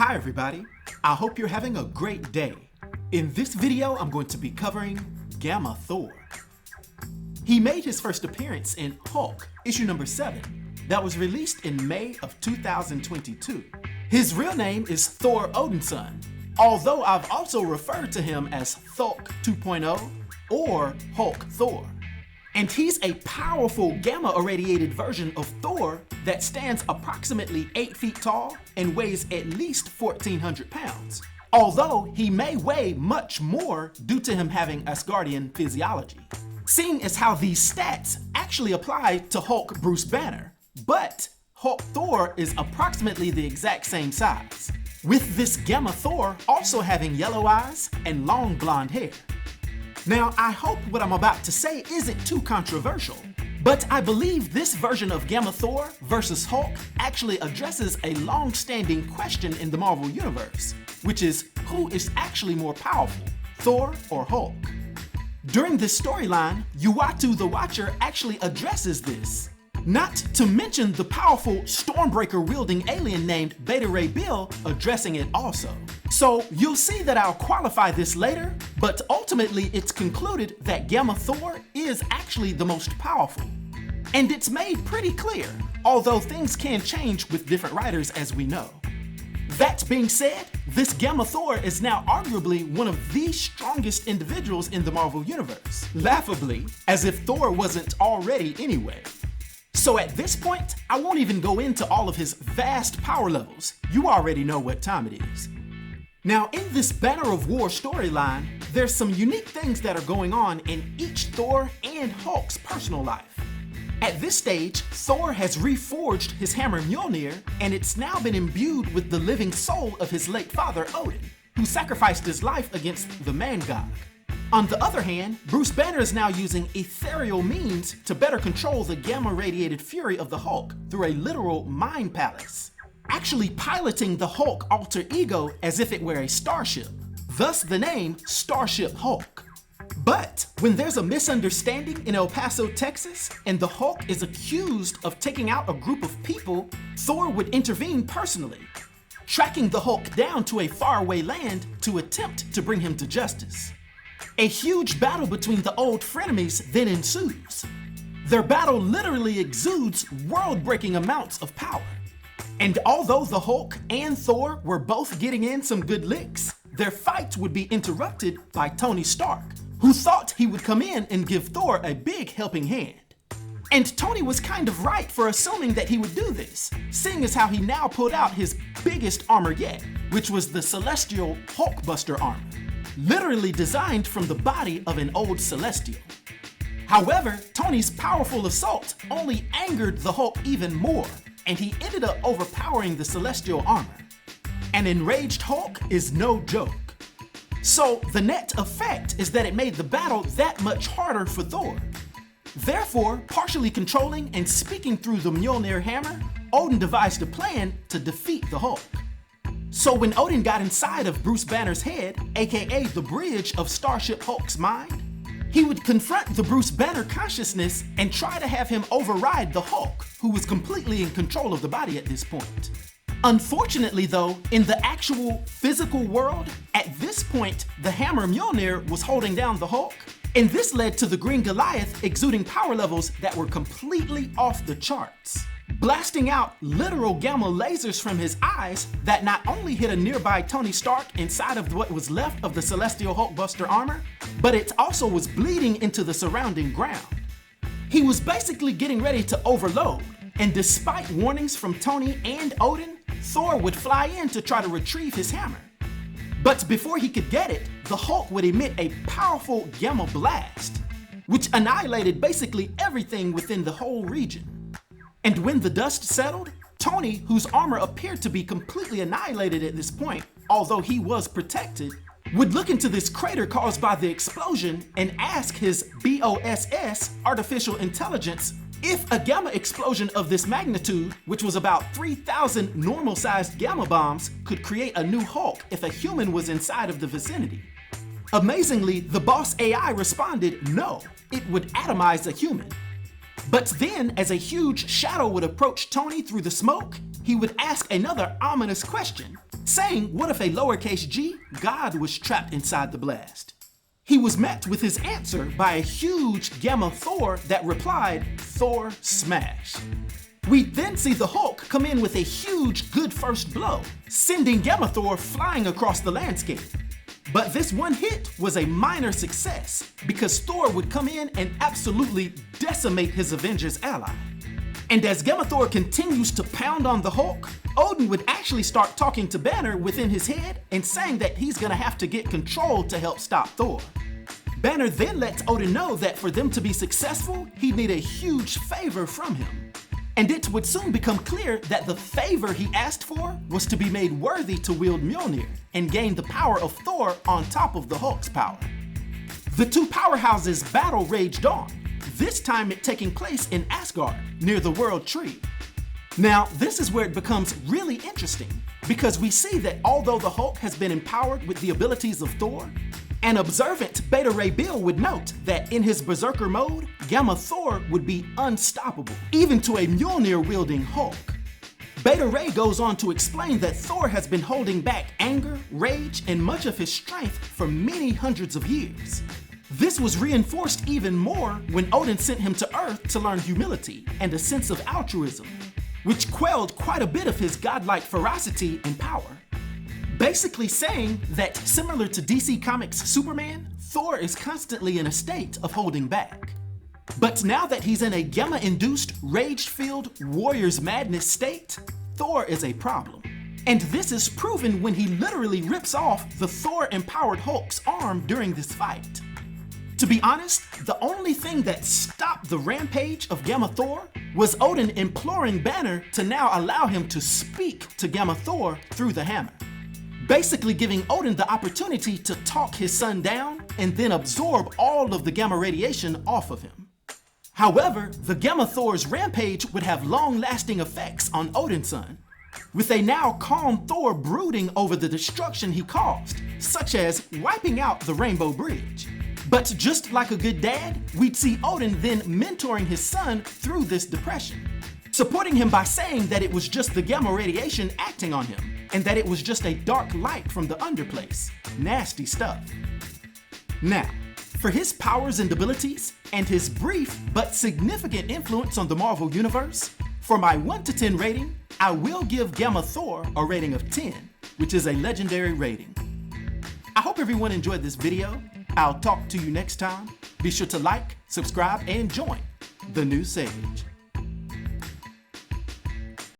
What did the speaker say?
Hi everybody, I hope you're having a great day. In this video, I'm going to be covering Gamma Thor. He made his first appearance in Hulk, issue number 7, that was released in May of 2022. His real name is Thor Odinson, although I've also referred to him as Thulk 2.0 or Hulk Thor. And he's a powerful gamma-irradiated version of Thor that stands approximately 8 feet tall and weighs at least 1,400 pounds. Although he may weigh much more due to him having Asgardian physiology. Seeing as how these stats actually apply to Hulk Bruce Banner, but Hulk Thor is approximately the exact same size, with this Gamma Thor also having yellow eyes and long blonde hair. Now, I hope what I'm about to say isn't too controversial, but I believe this version of Gamma Thor versus Hulk actually addresses a long-standing question in the Marvel Universe, which is who is actually more powerful, Thor or Hulk? During this storyline, Uatu the Watcher actually addresses this. Not to mention the powerful Stormbreaker-wielding alien named Beta Ray Bill addressing it also. So you'll see that I'll qualify this later, but ultimately it's concluded that Gamma Thor is actually the most powerful. And it's made pretty clear, although things can change with different writers as we know. That being said, this Gamma Thor is now arguably one of the strongest individuals in the Marvel Universe. Laughably, as if Thor wasn't already anyway. So at this point, I won't even go into all of his vast power levels. You already know what time it is. Now, in this Banner of War storyline, there's some unique things that are going on in each Thor and Hulk's personal life. At this stage, Thor has reforged his hammer Mjolnir, and it's now been imbued with the living soul of his late father Odin, who sacrificed his life against the man-god. On the other hand, Bruce Banner is now using ethereal means to better control the gamma-radiated fury of the Hulk through a literal mind palace, actually piloting the Hulk alter ego as if it were a starship, thus the name Starship Hulk. But when there's a misunderstanding in El Paso, Texas, and the Hulk is accused of taking out a group of people, Thor would intervene personally, tracking the Hulk down to a faraway land to attempt to bring him to justice. A huge battle between the old frenemies then ensues. Their battle literally exudes world-breaking amounts of power. And although the Hulk and Thor were both getting in some good licks, their fight would be interrupted by Tony Stark, who thought he would come in and give Thor a big helping hand. And Tony was kind of right for assuming that he would do this, seeing as how he now pulled out his biggest armor yet, which was the Celestial Hulkbuster armor, literally designed from the body of an old Celestial. However, Tony's powerful assault only angered the Hulk even more, and he ended up overpowering the Celestial armor. An enraged Hulk is no joke. So the net effect is that it made the battle that much harder for Thor. Therefore, partially controlling and speaking through the Mjolnir hammer, Odin devised a plan to defeat the Hulk. So when Odin got inside of Bruce Banner's head, aka the bridge of Starship Hulk's mind, he would confront the Bruce Banner consciousness and try to have him override the Hulk, who was completely in control of the body at this point. Unfortunately though, in the actual physical world, at this point, the hammer Mjolnir was holding down the Hulk, and this led to the Green Goliath exuding power levels that were completely off the charts, blasting out literal gamma lasers from his eyes that not only hit a nearby Tony Stark inside of what was left of the Celestial Hulkbuster armor, but it also was bleeding into the surrounding ground. He was basically getting ready to overload, and despite warnings from Tony and Odin, Thor would fly in to try to retrieve his hammer. But before he could get it, the Hulk would emit a powerful gamma blast, which annihilated basically everything within the whole region. And when the dust settled, Tony, whose armor appeared to be completely annihilated at this point, although he was protected, would look into this crater caused by the explosion and ask his BOSS, artificial intelligence, if a gamma explosion of this magnitude, which was about 3,000 normal-sized gamma bombs, could create a new Hulk if a human was inside of the vicinity. Amazingly, the boss AI responded no, it would atomize a human. But then, as a huge shadow would approach Tony through the smoke, he would ask another ominous question, saying what if a lowercase g god was trapped inside the blast. He was met with his answer by a huge Gamma Thor that replied, "Thor smash." We then see the Hulk come in with a huge good first blow, sending Gamma Thor flying across the landscape. But this one hit was a minor success because Thor would come in and absolutely decimate his Avengers ally. And as Gamma Thor continues to pound on the Hulk, Odin would actually start talking to Banner within his head and saying that he's gonna have to get control to help stop Thor. Banner then lets Odin know that for them to be successful, he'd need a huge favor from him. And it would soon become clear that the favor he asked for was to be made worthy to wield Mjolnir and gain the power of Thor on top of the Hulk's power. The two powerhouses' battle raged on, this time it taking place in Asgard, near the World Tree. Now, this is where it becomes really interesting, because we see that although the Hulk has been empowered with the abilities of Thor, an observant Beta Ray Bill would note that in his berserker mode, Gamma Thor would be unstoppable, even to a Mjolnir-wielding Hulk. Beta Ray goes on to explain that Thor has been holding back anger, rage, and much of his strength for many hundreds of years. This was reinforced even more when Odin sent him to Earth to learn humility and a sense of altruism, which quelled quite a bit of his godlike ferocity and power. Basically saying that, similar to DC Comics' Superman, Thor is constantly in a state of holding back. But now that he's in a gamma-induced, rage-filled, warrior's madness state, Thor is a problem. And this is proven when he literally rips off the Thor-empowered Hulk's arm during this fight. To be honest, the only thing that stopped the rampage of Gamma Thor was Odin imploring Banner to now allow him to speak to Gamma Thor through the hammer, basically giving Odin the opportunity to talk his son down and then absorb all of the gamma radiation off of him. However, the Gamma Thor's rampage would have long-lasting effects on Odin's son, with a now calm Thor brooding over the destruction he caused, such as wiping out the Rainbow Bridge. But just like a good dad, we'd see Odin then mentoring his son through this depression, supporting him by saying that it was just the gamma radiation acting on him, and that it was just a dark light from the underplace. Nasty stuff. Now, for his powers and abilities, and his brief but significant influence on the Marvel Universe, for my 1 to 10 rating, I will give Gamma Thor a rating of 10, which is a legendary rating. I hope everyone enjoyed this video. I'll talk to you next time. Be sure to like, subscribe, and join the new Sage.